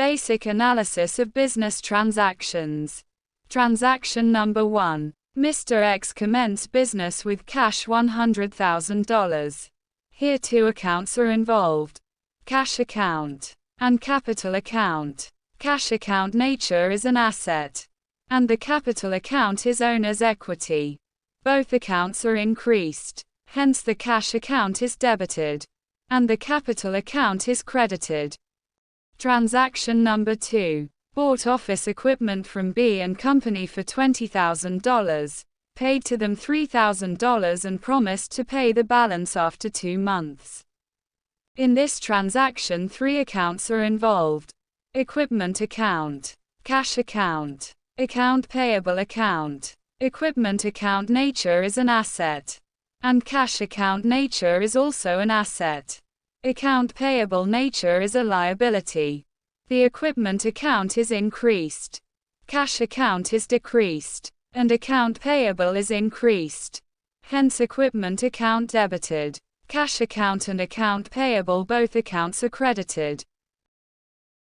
Basic analysis of business transactions. Transaction number 1. Mr. X commenced business with cash $100,000. Here two accounts are involved: cash account and capital account. Cash account nature is an asset, and the capital account is owner's equity. Both accounts are increased, hence the cash account is debited, and the capital account is credited. Transaction number 2. Bought office equipment from B & Company for $20,000, paid to them $3,000 and promised to pay the balance after 2 months. In this transaction, 3 accounts are involved: equipment account, cash account, account payable account. Equipment account nature is an asset, and cash account nature is also an asset. Account payable nature is a liability. The equipment account is increased, cash account is decreased, and account payable is increased. Hence equipment account debited. Cash account and account payable, both accounts are credited.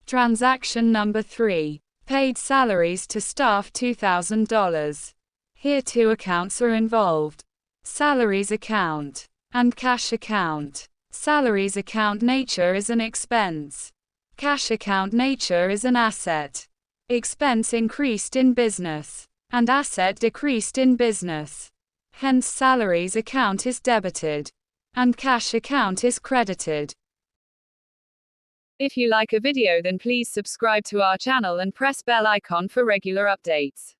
Transaction number 3. Paid salaries to staff $2,000. Here 2 accounts are involved: salaries account and cash account. Salaries account nature is an expense. Cash account nature is an asset. Expense increased in business, and asset decreased in business. Hence salaries account is debited, and cash account is credited. If you like a video, then please subscribe to our channel and press bell icon for regular updates.